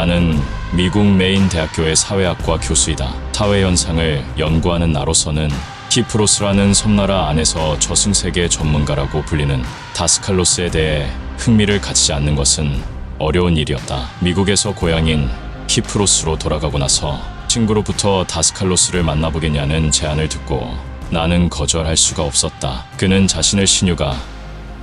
나는 미국 메인 대학교의 사회학과 교수이다. 사회 현상을 연구하는 나로서는 키프로스라는 섬나라 안에서 저승세계 전문가라고 불리는 다스칼로스에 대해 흥미를 갖지 않는 것은 어려운 일이었다. 미국에서 고향인 키프로스로 돌아가고 나서 친구로부터 다스칼로스를 만나보겠냐는 제안을 듣고 나는 거절할 수가 없었다. 그는 자신을 신유가,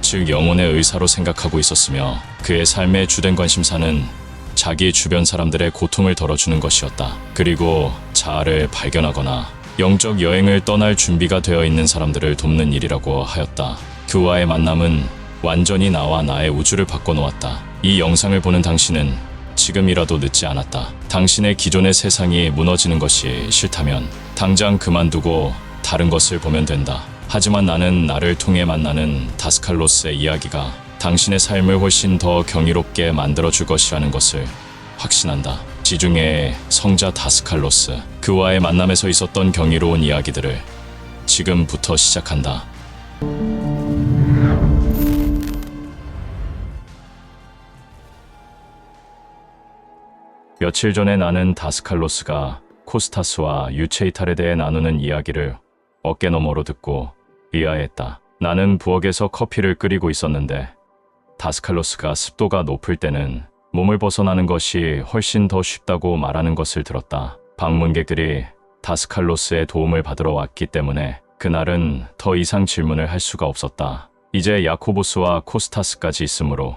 즉 영혼의 의사로 생각하고 있었으며 그의 삶의 주된 관심사는 자기 주변 사람들의 고통을 덜어주는 것이었다. 그리고 자아를 발견하거나 영적 여행을 떠날 준비가 되어 있는 사람들을 돕는 일이라고 하였다. 그와의 만남은 완전히 나와 나의 우주를 바꿔놓았다. 이 영상을 보는 당신은 지금이라도 늦지 않았다. 당신의 기존의 세상이 무너지는 것이 싫다면 당장 그만두고 다른 것을 보면 된다. 하지만 나는 나를 통해 만나는 다스칼로스의 이야기가 당신의 삶을 훨씬 더 경이롭게 만들어줄 것이라는 것을 확신한다. 지중해의 성자 다스칼로스, 그와의 만남에서 있었던 경이로운 이야기들을 지금부터 시작한다. 며칠 전에 나는 다스칼로스가 코스타스와 유체이탈에 대해 나누는 이야기를 어깨너머로 듣고 의아했다. 나는 부엌에서 커피를 끓이고 있었는데 다스칼로스가 습도가 높을 때는 몸을 벗어나는 것이 훨씬 더 쉽다고 말하는 것을 들었다. 방문객들이 다스칼로스의 도움을 받으러 왔기 때문에 그날은 더 이상 질문을 할 수가 없었다. 이제 야코보스와 코스타스까지 있으므로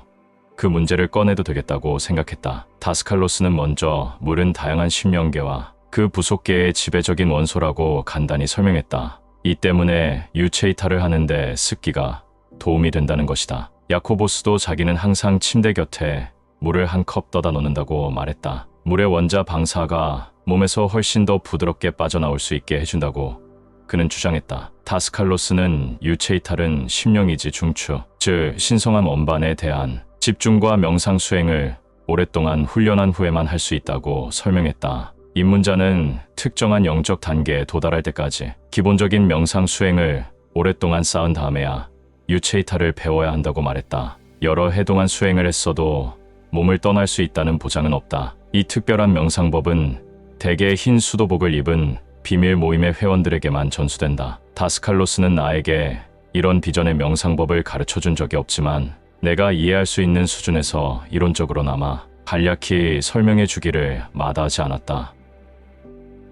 그 문제를 꺼내도 되겠다고 생각했다. 다스칼로스는 먼저 물은 다양한 신명계와 그 부속계의 지배적인 원소라고 간단히 설명했다. 이 때문에 유체이탈을 하는데 습기가 도움이 된다는 것이다. 야코보스도 자기는 항상 침대 곁에 물을 한 컵 떠다 놓는다고 말했다. 물의 원자 방사가 몸에서 훨씬 더 부드럽게 빠져나올 수 있게 해준다고 그는 주장했다. 다스칼로스는 유체이탈은 심령이지 중추, 즉 신성한 원반에 대한 집중과 명상 수행을 오랫동안 훈련한 후에만 할 수 있다고 설명했다. 입문자는 특정한 영적 단계에 도달할 때까지 기본적인 명상 수행을 오랫동안 쌓은 다음에야 유체이탈을 배워야 한다고 말했다. 여러 해 동안 수행을 했어도 몸을 떠날 수 있다는 보장은 없다. 이 특별한 명상법은 대개 흰 수도복을 입은 비밀 모임의 회원들에게만 전수된다. 다스칼로스는 나에게 이런 비전의 명상법을 가르쳐준 적이 없지만 내가 이해할 수 있는 수준에서 이론적으로나마 간략히 설명해 주기를 마다하지 않았다.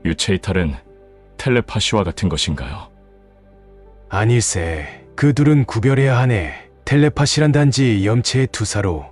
유체이탈은 텔레파시와 같은 것인가요? 아닐세. 그 둘은 구별해야 하네. 텔레파시란 단지 염체의 투사로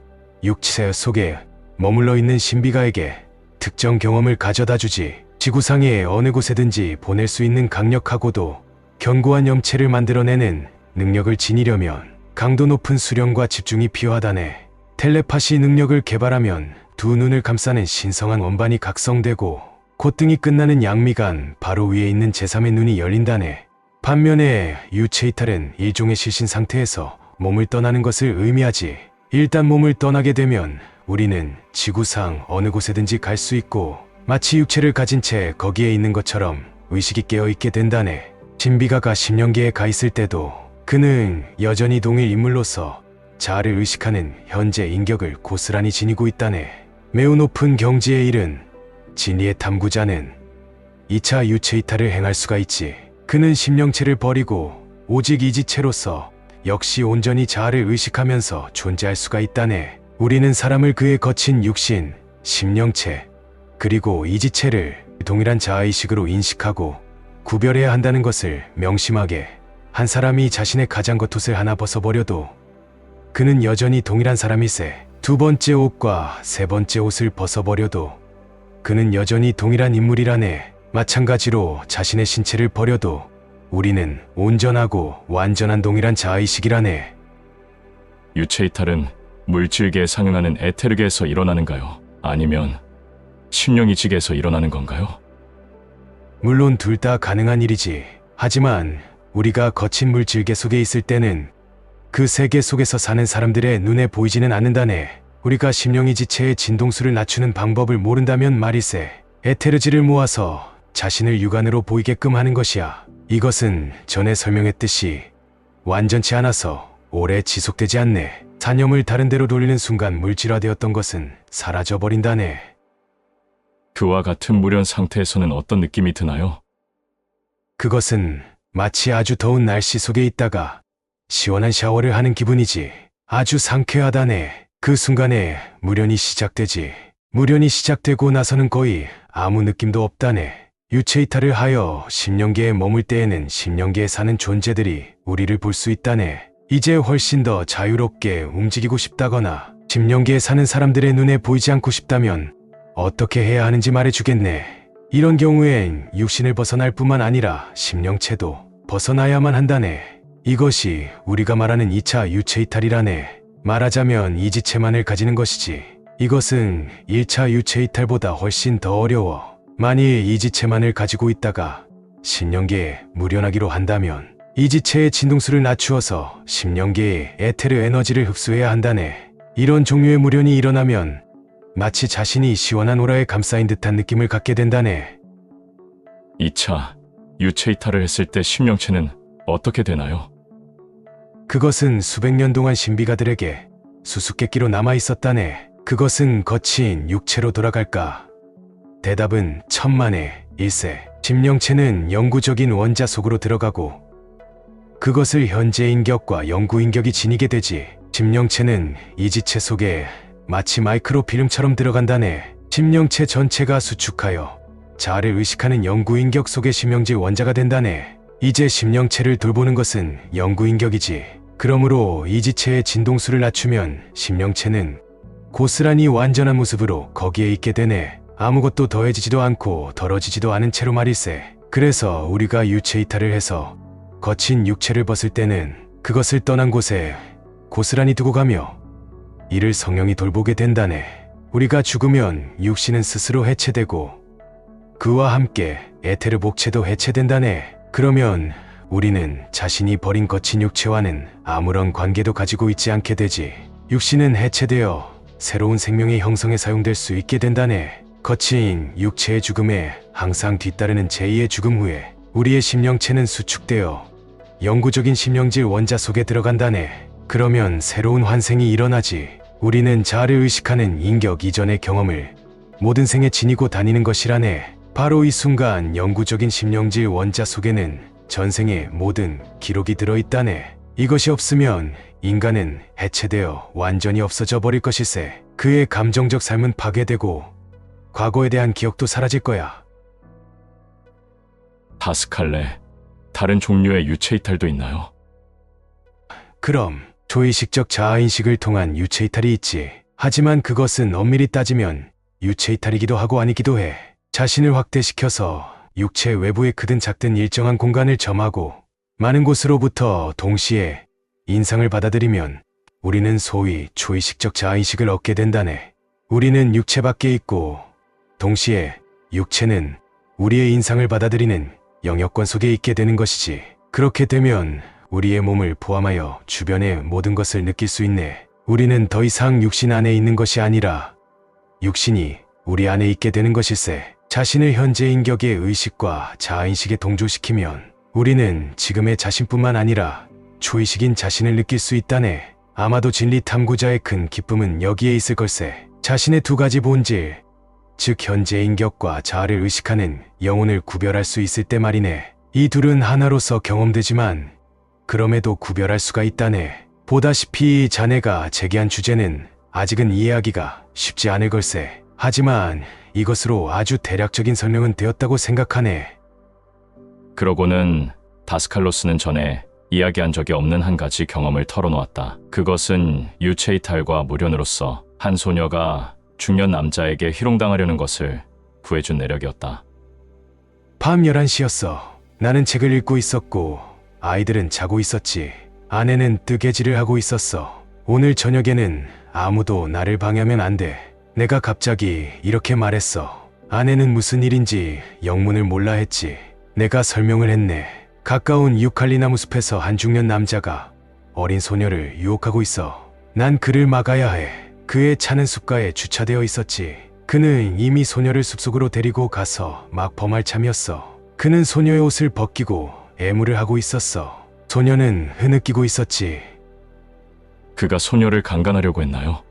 육체 속에 머물러 있는 신비가에게 특정 경험을 가져다 주지, 지구상의 어느 곳에든지 보낼 수 있는 강력하고도 견고한 염체를 만들어내는 능력을 지니려면 강도 높은 수련과 집중이 필요하다네. 텔레파시 능력을 개발하면 두 눈을 감싸는 신성한 원반이 각성되고 콧등이 끝나는 양미간 바로 위에 있는 제3의 눈이 열린다네. 반면에 유체이탈은 일종의 실신 상태에서 몸을 떠나는 것을 의미하지. 일단 몸을 떠나게 되면 우리는 지구상 어느 곳에든지 갈 수 있고 마치 육체를 가진 채 거기에 있는 것처럼 의식이 깨어있게 된다네. 신비가가 심령계에 가 있을 때도 그는 여전히 동일 인물로서 자아를 의식하는 현재 인격을 고스란히 지니고 있다네. 매우 높은 경지에 이른 진리의 탐구자는 2차 유체이탈을 행할 수가 있지. 그는 심령체를 버리고 오직 이지체로서 역시 온전히 자아를 의식하면서 존재할 수가 있다네. 우리는 사람을 그의 거친 육신, 심령체, 그리고 이지체를 동일한 자아의식으로 인식하고 구별해야 한다는 것을 명심하게. 한 사람이 자신의 가장 겉옷을 하나 벗어버려도 그는 여전히 동일한 사람일세. 두 번째 옷과 세 번째 옷을 벗어버려도 그는 여전히 동일한 인물이라네. 마찬가지로 자신의 신체를 버려도 우리는 온전하고 완전한 동일한 자아의식이라네. 유체이탈은 물질계에 상응하는 에테르계에서 일어나는가요? 아니면 심령이지계에서 일어나는 건가요? 물론 둘 다 가능한 일이지. 하지만 우리가 거친 물질계 속에 있을 때는 그 세계 속에서 사는 사람들의 눈에 보이지는 않는다네. 우리가 심령이지체의 진동수를 낮추는 방법을 모른다면 말일세. 에테르지를 모아서 자신을 육안으로 보이게끔 하는 것이야. 이것은 전에 설명했듯이 완전치 않아서 오래 지속되지 않네. 사념을 다른 데로 돌리는 순간 물질화되었던 것은 사라져버린다네. 그와 같은 무련 상태에서는 어떤 느낌이 드나요? 그것은 마치 아주 더운 날씨 속에 있다가 시원한 샤워를 하는 기분이지. 아주 상쾌하다네. 그 순간에 무련이 시작되지. 무련이 시작되고 나서는 거의 아무 느낌도 없다네. 유체이탈을 하여 10년계에 머물 때에는 10년계에 사는 존재들이 우리를 볼 수 있다네. 이제 훨씬 더 자유롭게 움직이고 싶다거나 10년계에 사는 사람들의 눈에 보이지 않고 싶다면 어떻게 해야 하는지 말해주겠네. 이런 경우엔 육신을 벗어날 뿐만 아니라 심령체도 벗어나야만 한다네. 이것이 우리가 말하는 2차 유체이탈이라네. 말하자면 이지체만을 가지는 것이지. 이것은 1차 유체이탈보다 훨씬 더 어려워. 만일 이지체만을 가지고 있다가 10년계에 무련하기로 한다면 이지체의 진동수를 낮추어서 10년계의 에테르 에너지를 흡수해야 한다네. 이런 종류의 무련이 일어나면 마치 자신이 시원한 오라에 감싸인 듯한 느낌을 갖게 된다네. 2차 유체이탈을 했을 때 심령체는 어떻게 되나요? 그것은 수백 년 동안 신비가들에게 수수께끼로 남아 있었다네. 그것은 거친 육체로 돌아갈까? 대답은 천만의 일세. 심령체는 영구적인 원자 속으로 들어가고 그것을 현재 인격과 영구 인격이 지니게 되지. 심령체는 이지체 속에 마치 마이크로필름처럼 들어간다네. 심령체 전체가 수축하여 자아를 의식하는 영구 인격 속의 심령질 원자가 된다네. 이제 심령체를 돌보는 것은 영구 인격이지. 그러므로 이지체의 진동수를 낮추면 심령체는 고스란히 완전한 모습으로 거기에 있게 되네. 아무것도 더해지지도 않고 덜어지지도 않은 채로 말일세. 그래서 우리가 유체이탈을 해서 거친 육체를 벗을 때는 그것을 떠난 곳에 고스란히 두고 가며 이를 성령이 돌보게 된다네. 우리가 죽으면 육신은 스스로 해체되고 그와 함께 에테르 복체도 해체된다네. 그러면 우리는 자신이 버린 거친 육체와는 아무런 관계도 가지고 있지 않게 되지. 육신은 해체되어 새로운 생명의 형성에 사용될 수 있게 된다네. 거친 육체의 죽음에 항상 뒤따르는 제2의 죽음 후에 우리의 심령체는 수축되어 영구적인 심령질 원자 속에 들어간다네. 그러면 새로운 환생이 일어나지. 우리는 자아를 의식하는 인격 이전의 경험을 모든 생에 지니고 다니는 것이라네. 바로 이 순간 영구적인 심령질 원자 속에는 전생의 모든 기록이 들어있다네. 이것이 없으면 인간은 해체되어 완전히 없어져 버릴 것일세. 그의 감정적 삶은 파괴되고 과거에 대한 기억도 사라질 거야. 다스칼레, 다른 종류의 유체이탈도 있나요? 그럼 초의식적 자아인식을 통한 유체이탈이 있지. 하지만 그것은 엄밀히 따지면 유체이탈이기도 하고 아니기도 해. 자신을 확대시켜서 육체 외부에 크든 작든 일정한 공간을 점하고 많은 곳으로부터 동시에 인상을 받아들이면 우리는 소위 초의식적 자아인식을 얻게 된다네. 우리는 육체 밖에 있고 동시에 육체는 우리의 인상을 받아들이는 영역권 속에 있게 되는 것이지. 그렇게 되면 우리의 몸을 포함하여 주변의 모든 것을 느낄 수 있네. 우리는 더 이상 육신 안에 있는 것이 아니라 육신이 우리 안에 있게 되는 것일세. 자신을 현재 인격의 의식과 자아인식에 동조시키면 우리는 지금의 자신뿐만 아니라 초의식인 자신을 느낄 수 있다네. 아마도 진리 탐구자의 큰 기쁨은 여기에 있을 걸세. 자신의 두 가지 본질, 즉 현재 인격과 자아를 의식하는 영혼을 구별할 수 있을 때 말이네. 이 둘은 하나로서 경험되지만 그럼에도 구별할 수가 있다네. 보다시피 자네가 제기한 주제는 아직은 이해하기가 쉽지 않을 걸세. 하지만 이것으로 아주 대략적인 설명은 되었다고 생각하네. 그러고는 다스칼로스는 전에 이야기한 적이 없는 한 가지 경험을 털어놓았다. 그것은 유체이탈과 무련으로서 한 소녀가 중년 남자에게 희롱당하려는 것을 구해준 내력이었다. 밤 11시였어. 나는 책을 읽고 있었고 아이들은 자고 있었지. 아내는 뜨개질을 하고 있었어. 오늘 저녁에는 아무도 나를 방해하면 안 돼. 내가 갑자기 이렇게 말했어. 아내는 무슨 일인지 영문을 몰라 했지. 내가 설명을 했네. 가까운 유칼리나무 숲에서 한 중년 남자가 어린 소녀를 유혹하고 있어. 난 그를 막아야 해. 그의 차는 숲가에 주차되어 있었지. 그는 이미 소녀를 숲속으로 데리고 가서 막 범할 참이었어. 그는 소녀의 옷을 벗기고 애무를 하고 있었어. 소녀는 흐느끼고 있었지. 그가 소녀를 강간하려고 했나요?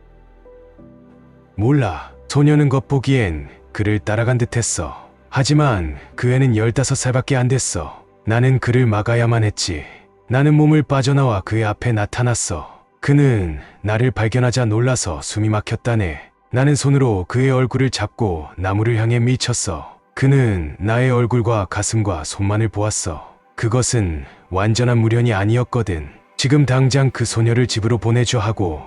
몰라. 소녀는 겉보기엔 그를 따라간 듯했어. 하지만 그 애는 15살밖에 안 됐어. 나는 그를 막아야만 했지. 나는 몸을 빠져나와 그의 앞에 나타났어. 그는 나를 발견하자 놀라서 숨이 막혔다네. 나는 손으로 그의 얼굴을 잡고 나무를 향해 밀쳤어. 그는 나의 얼굴과 가슴과 손만을 보았어. 그것은 완전한 무련이 아니었거든. 지금 당장 그 소녀를 집으로 보내줘 하고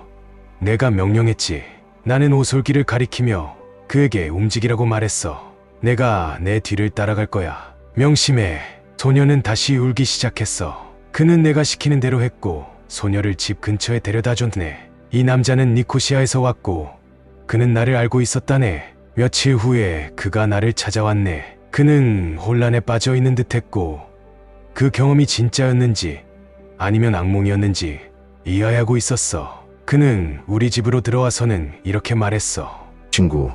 내가 명령했지. 나는 오솔길을 가리키며 그에게 움직이라고 말했어. 내가 내 뒤를 따라갈 거야. 명심해. 소녀는 다시 울기 시작했어. 그는 내가 시키는 대로 했고 소녀를 집 근처에 데려다 줬네. 이 남자는 니코시아에서 왔고 그는 나를 알고 있었다네. 며칠 후에 그가 나를 찾아왔네. 그는 혼란에 빠져 있는 듯했고 그 경험이 진짜였는지 아니면 악몽이었는지 이해하고 있었어. 그는 우리 집으로 들어와서는 이렇게 말했어. 친구,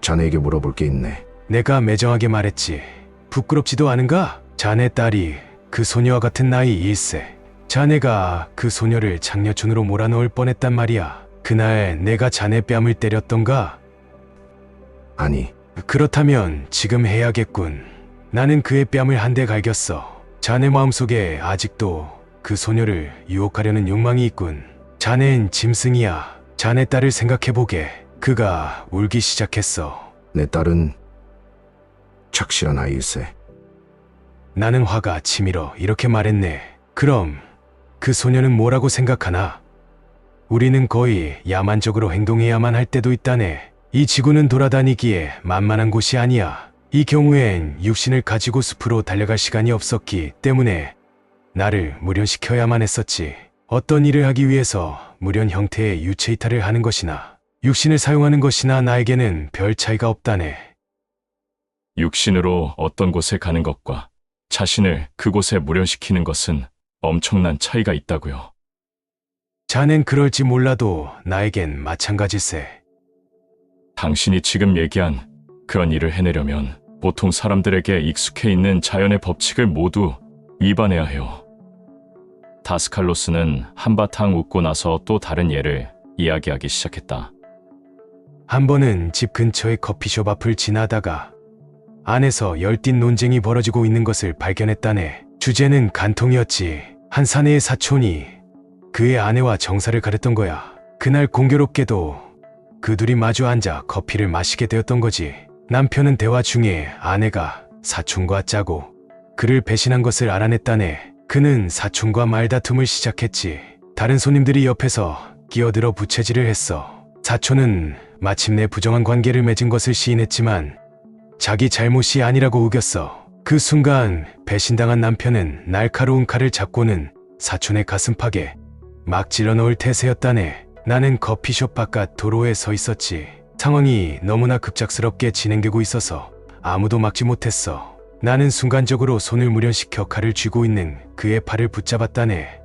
자네에게 물어볼 게 있네. 내가 매정하게 말했지. 부끄럽지도 않은가? 자네 딸이 그 소녀와 같은 나이 1세. 자네가 그 소녀를 장려촌으로 몰아넣을 뻔했단 말이야. 그날 내가 자네 뺨을 때렸던가? 아니, 그렇다면 지금 해야겠군. 나는 그의 뺨을 한 대 갈겼어. 자네 마음속에 아직도 그 소녀를 유혹하려는 욕망이 있군. 자넨 짐승이야. 자네 딸을 생각해보게. 그가 울기 시작했어. 내 딸은 착실한 아이일세. 나는 화가 치밀어 이렇게 말했네. 그럼 그 소녀는 뭐라고 생각하나? 우리는 거의 야만적으로 행동해야만 할 때도 있다네. 이 지구는 돌아다니기에 만만한 곳이 아니야. 이 경우엔 육신을 가지고 숲으로 달려갈 시간이 없었기 때문에 나를 무련시켜야만 했었지. 어떤 일을 하기 위해서 무련 형태의 유체 이탈을 하는 것이나 육신을 사용하는 것이나 나에게는 별 차이가 없다네. 육신으로 어떤 곳에 가는 것과 자신을 그곳에 무련시키는 것은 엄청난 차이가 있다고요. 자넨 그럴지 몰라도 나에겐 마찬가지세. 당신이 지금 얘기한 그런 일을 해내려면 보통 사람들에게 익숙해 있는 자연의 법칙을 모두 위반해야 해요. 다스칼로스는 한바탕 웃고 나서 또 다른 예를 이야기하기 시작했다. 한 번은 집 근처의 커피숍 앞을 지나다가 안에서 열띤 논쟁이 벌어지고 있는 것을 발견했다네. 주제는 간통이었지. 한 사내의 사촌이 그의 아내와 정사를 가렸던 거야. 그날 공교롭게도 그 둘이 마주 앉아 커피를 마시게 되었던 거지. 남편은 대화 중에 아내가 사촌과 짜고 그를 배신한 것을 알아냈다네. 그는 사촌과 말다툼을 시작했지. 다른 손님들이 옆에서 끼어들어 부채질을 했어. 사촌은 마침내 부정한 관계를 맺은 것을 시인했지만 자기 잘못이 아니라고 우겼어. 그 순간 배신당한 남편은 날카로운 칼을 잡고는 사촌의 가슴팍에 막 찔러 넣을 태세였다네. 나는 커피숍 바깥 도로에 서 있었지. 상황이 너무나 급작스럽게 진행되고 있어서 아무도 막지 못했어. 나는 순간적으로 손을 무련시켜 칼을 쥐고 있는 그의 팔을 붙잡았다네.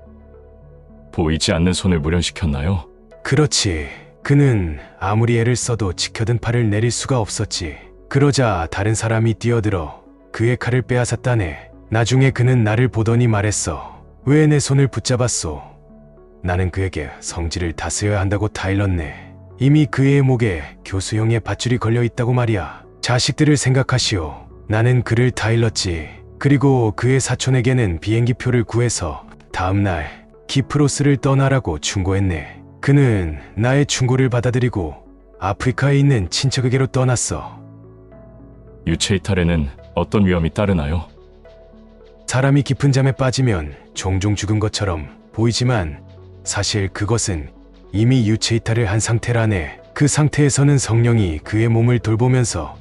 보이지 않는 손을 무련시켰나요? 그렇지. 그는 아무리 애를 써도 지켜든 팔을 내릴 수가 없었지. 그러자 다른 사람이 뛰어들어 그의 칼을 빼앗았다네. 나중에 그는 나를 보더니 말했어. 왜 내 손을 붙잡았소? 나는 그에게 성질을 다스려야 한다고 타일렀네. 이미 그의 목에 교수형의 밧줄이 걸려 있다고 말이야. 자식들을 생각하시오. 나는 그를 타일렀지. 그리고 그의 사촌에게는 비행기표를 구해서 다음날 키프로스를 떠나라고 충고했네. 그는 나의 충고를 받아들이고 아프리카에 있는 친척에게로 떠났어. 유체 이탈에는 어떤 위험이 따르나요? 사람이 깊은 잠에 빠지면 종종 죽은 것처럼 보이지만 사실 그것은 이미 유체 이탈을 한 상태라네. 그 상태에서는 성령이 그의 몸을 돌보면서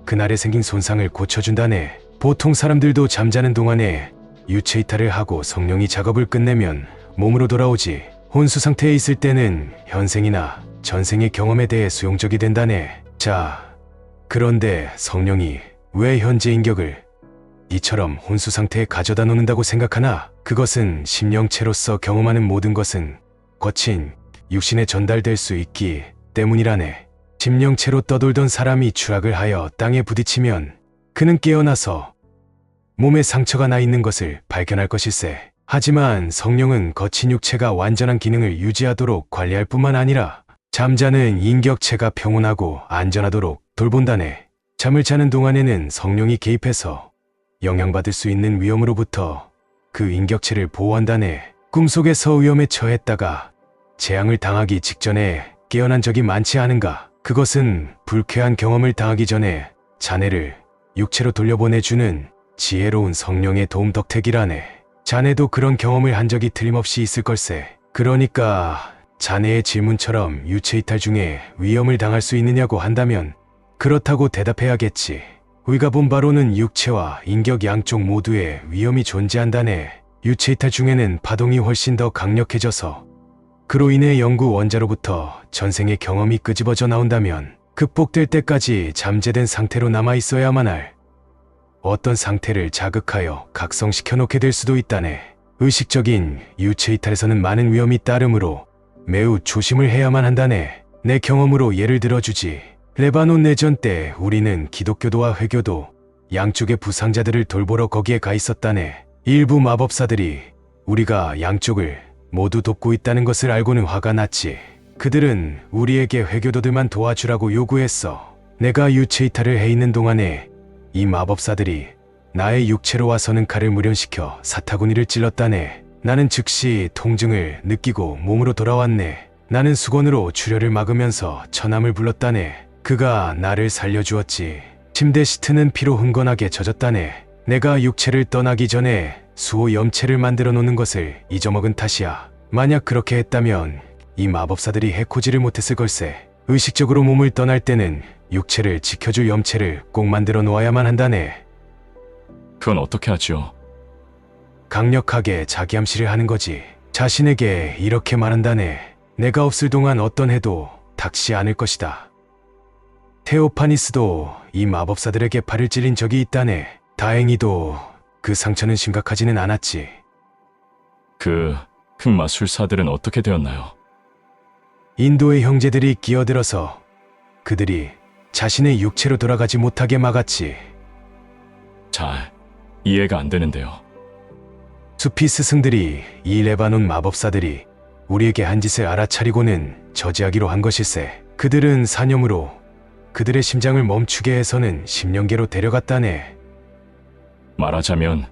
그날에 생긴 손상을 고쳐준다네. 보통 사람들도 잠자는 동안에 유체 이탈을 하고 성령이 작업을 끝내면 몸으로 돌아오지. 혼수 상태에 있을 때는 현생이나 전생의 경험에 대해 수용적이 된다네. 자, 그런데 성령이 왜 현재 인격을 이처럼 혼수 상태에 가져다 놓는다고 생각하나? 그것은 심령체로서 경험하는 모든 것은 거친 육신에 전달될 수 있기 때문이라네. 심령체로 떠돌던 사람이 추락을 하여 땅에 부딪히면 그는 깨어나서 몸에 상처가 나 있는 것을 발견할 것일세. 하지만 성령은 거친 육체가 완전한 기능을 유지하도록 관리할 뿐만 아니라 잠자는 인격체가 평온하고 안전하도록 돌본다네. 잠을 자는 동안에는 성령이 개입해서 영향받을 수 있는 위험으로부터 그 인격체를 보호한다네. 꿈속에서 위험에 처했다가 재앙을 당하기 직전에 깨어난 적이 많지 않은가? 그것은 불쾌한 경험을 당하기 전에 자네를 육체로 돌려보내주는 지혜로운 성령의 도움 덕택이라네. 자네도 그런 경험을 한 적이 틀림없이 있을 걸세. 그러니까 자네의 질문처럼 유체 이탈 중에 위험을 당할 수 있느냐고 한다면 그렇다고 대답해야겠지. 우리가 본 바로는 육체와 인격 양쪽 모두에 위험이 존재한다네. 유체 이탈 중에는 파동이 훨씬 더 강력해져서 그로 인해 영구 원자로부터 전생의 경험이 끄집어져 나온다면 극복될 때까지 잠재된 상태로 남아 있어야만 할 어떤 상태를 자극하여 각성시켜 놓게 될 수도 있다네. 의식적인 유체 이탈에서는 많은 위험이 따르므로 매우 조심을 해야만 한다네. 내 경험으로 예를 들어주지. 레바논 내전 때 우리는 기독교도와 회교도 양쪽의 부상자들을 돌보러 거기에 가 있었다네. 일부 마법사들이 우리가 양쪽을 모두 돕고 있다는 것을 알고는 화가 났지. 그들은 우리에게 회교도들만 도와주라고 요구했어. 내가 유체 이탈을 해 있는 동안에 이 마법사들이 나의 육체로 와서는 칼을 무련시켜 사타구니를 찔렀다네. 나는 즉시 통증을 느끼고 몸으로 돌아왔네. 나는 수건으로 출혈을 막으면서 처남을 불렀다네. 그가 나를 살려주었지. 침대 시트는 피로 흥건하게 젖었다네. 내가 육체를 떠나기 전에 수호 염체를 만들어 놓는 것을 잊어먹은 탓이야. 만약 그렇게 했다면 이 마법사들이 해코지를 못했을 걸세. 의식적으로 몸을 떠날 때는 육체를 지켜줄 염체를 꼭 만들어 놓아야만 한다네. 그건 어떻게 하지요? 강력하게 자기 암시를 하는 거지. 자신에게 이렇게 말한다네. 내가 없을 동안 어떤 해도 닥치지 않을 것이다. 테오파니스도 이 마법사들에게 팔을 찔린 적이 있다네. 다행히도 그 상처는 심각하지는 않았지. 그 흑마술사들은 어떻게 되었나요? 인도의 형제들이 끼어들어서 그들이 자신의 육체로 돌아가지 못하게 막았지. 잘 이해가 안 되는데요. 수피 스승들이 이 레바논 마법사들이 우리에게 한 짓을 알아차리고는 저지하기로 한 것일세. 그들은 사념으로 그들의 심장을 멈추게 해서는 심령계로 데려갔다네. 말하자면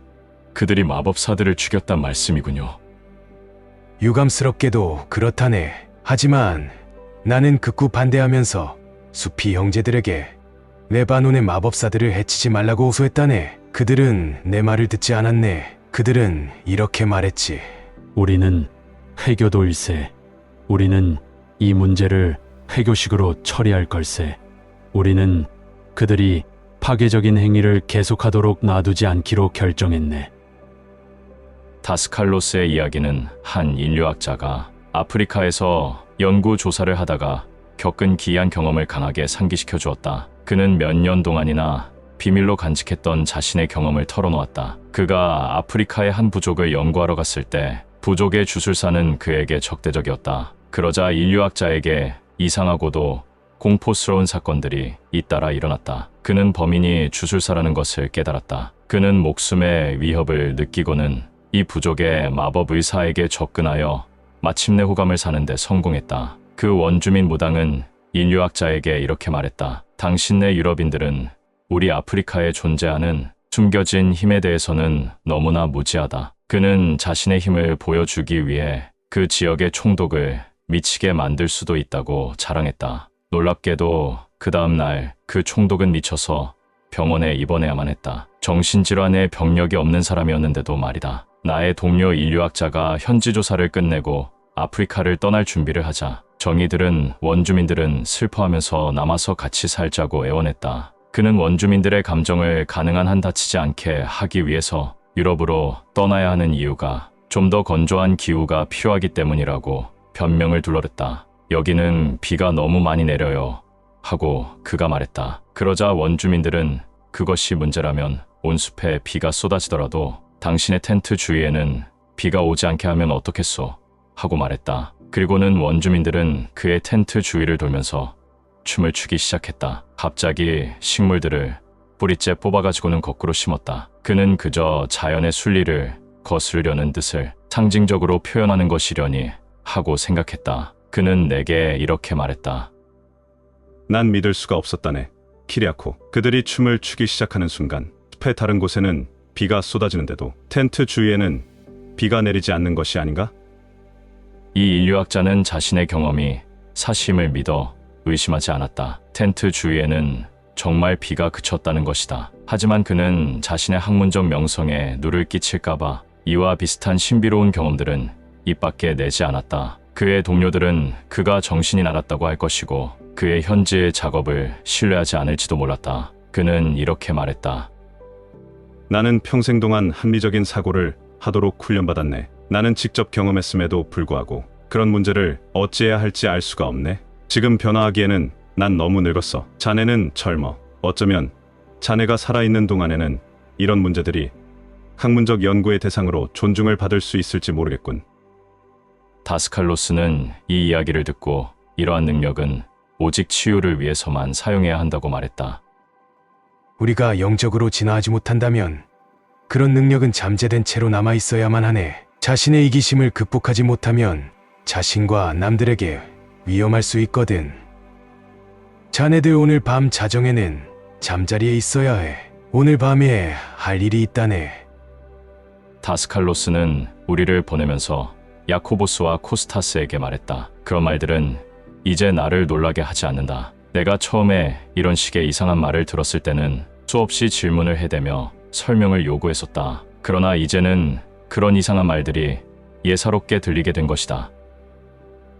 그들이 마법사들을 죽였단 말씀이군요. 유감스럽게도 그렇다네. 하지만 나는 극구 반대하면서 수피 형제들에게 레바논의 마법사들을 해치지 말라고 호소했다네. 그들은 내 말을 듣지 않았네. 그들은 이렇게 말했지. 우리는 회교도일세. 우리는 이 문제를 회교식으로 처리할 걸세. 우리는 그들이 파괴적인 행위를 계속하도록 놔두지 않기로 결정했네. 다스칼로스의 이야기는 한 인류학자가 아프리카에서 연구 조사를 하다가 겪은 기이한 경험을 강하게 상기시켜 주었다. 그는 몇 년 동안이나 비밀로 간직했던 자신의 경험을 털어놓았다. 그가 아프리카의 한 부족을 연구하러 갔을 때 부족의 주술사는 그에게 적대적이었다. 그러자 인류학자에게 이상하고도 공포스러운 사건들이 잇따라 일어났다. 그는 범인이 주술사라는 것을 깨달았다. 그는 목숨의 위협을 느끼고는 이 부족의 마법 의사에게 접근하여 마침내 호감을 사는데 성공했다. 그 원주민 무당은 인류학자에게 이렇게 말했다. 당신네 유럽인들은 우리 아프리카에 존재하는 숨겨진 힘에 대해서는 너무나 무지하다. 그는 자신의 힘을 보여주기 위해 그 지역의 총독을 미치게 만들 수도 있다고 자랑했다. 놀랍게도 그 다음 날 그 총독은 미쳐서 병원에 입원해야만 했다. 정신질환에 병력이 없는 사람이었는데도 말이다. 나의 동료 인류학자가 현지 조사를 끝내고 아프리카를 떠날 준비를 하자 정의들은 원주민들은 슬퍼하면서 남아서 같이 살자고 애원했다. 그는 원주민들의 감정을 가능한 한 다치지 않게 하기 위해서 유럽으로 떠나야 하는 이유가 좀 더 건조한 기후가 필요하기 때문이라고 변명을 둘러댔다. 여기는 비가 너무 많이 내려요 하고 그가 말했다. 그러자 원주민들은 그것이 문제라면 온 숲에 비가 쏟아지더라도 당신의 텐트 주위에는 비가 오지 않게 하면 어떻겠소 하고 말했다. 그리고는 원주민들은 그의 텐트 주위를 돌면서 춤을 추기 시작했다. 갑자기 식물들을 뿌리째 뽑아가지고는 거꾸로 심었다. 그는 그저 자연의 순리를 거스르려는 뜻을 상징적으로 표현하는 것이려니 하고 생각했다. 그는 내게 이렇게 말했다. 난 믿을 수가 없었다네. 키리아코. 그들이 춤을 추기 시작하는 순간 숲의 다른 곳에는 비가 쏟아지는데도 텐트 주위에는 비가 내리지 않는 것이 아닌가? 이 인류학자는 자신의 경험이 사심을 믿어 의심하지 않았다. 텐트 주위에는 정말 비가 그쳤다는 것이다. 하지만 그는 자신의 학문적 명성에 누를 끼칠까봐 이와 비슷한 신비로운 경험들은 입 밖에 내지 않았다. 그의 동료들은 그가 정신이 나갔다고 할 것이고 그의 현지의 작업을 신뢰하지 않을지도 몰랐다. 그는 이렇게 말했다. 나는 평생 동안 합리적인 사고를 하도록 훈련받았네. 나는 직접 경험했음에도 불구하고 그런 문제를 어찌해야 할지 알 수가 없네. 지금 변화하기에는 난 너무 늙었어. 자네는 젊어. 어쩌면 자네가 살아있는 동안에는 이런 문제들이 학문적 연구의 대상으로 존중을 받을 수 있을지 모르겠군. 다스칼로스는 이 이야기를 듣고 이러한 능력은 오직 치유를 위해서만 사용해야 한다고 말했다. 우리가 영적으로 진화하지 못한다면 그런 능력은 잠재된 채로 남아 있어야만 하네. 자신의 이기심을 극복하지 못하면 자신과 남들에게 위험할 수 있거든. 자네들 오늘 밤 자정에는 잠자리에 있어야 해. 오늘 밤에 할 일이 있다네. 다스칼로스는 우리를 보내면서 야코보스와 코스타스에게 말했다. 그런 말들은 이제 나를 놀라게 하지 않는다. 내가 처음에 이런 식의 이상한 말을 들었을 때는 수없이 질문을 해대며 설명을 요구했었다. 그러나 이제는 그런 이상한 말들이 예사롭게 들리게 된 것이다.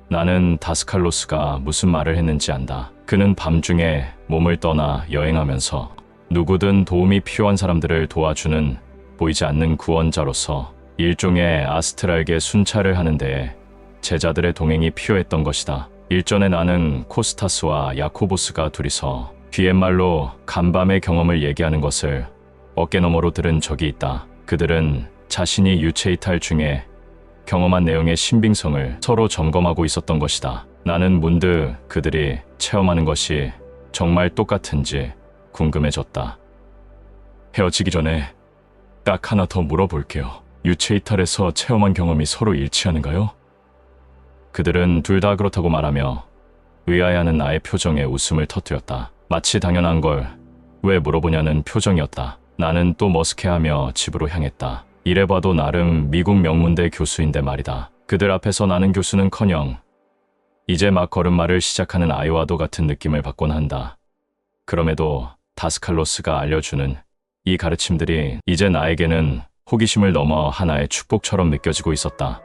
나는 다스칼로스가 무슨 말을 했는지 안다. 그는 밤중에 몸을 떠나 여행하면서 누구든 도움이 필요한 사람들을 도와주는 보이지 않는 구원자로서 일종의 아스트랄계 순찰을 하는 데에 제자들의 동행이 필요했던 것이다. 일전에 나는 코스타스와 야코보스가 둘이서 뒤에말로 간밤의 경험을 얘기하는 것을 어깨너머로 들은 적이 있다. 그들은 자신이 유체이탈 중에 경험한 내용의 신빙성을 서로 점검하고 있었던 것이다. 나는 문득 그들이 체험하는 것이 정말 똑같은지 궁금해졌다. 헤어지기 전에 딱 하나 더 물어볼게요. 유체이탈에서 체험한 경험이 서로 일치하는가요? 그들은 둘 다 그렇다고 말하며 의아해하는 나의 표정에 웃음을 터뜨렸다. 마치 당연한 걸 왜 물어보냐는 표정이었다. 나는 또 머쓱해하며 집으로 향했다. 이래봐도 나름 미국 명문대 교수인데 말이다. 그들 앞에서 나는 교수는커녕 이제 막 걸음마를 시작하는 아이와도 같은 느낌을 받곤 한다. 그럼에도 다스칼로스가 알려주는 이 가르침들이 이제 나에게는 호기심을 넘어 하나의 축복처럼 느껴지고 있었다.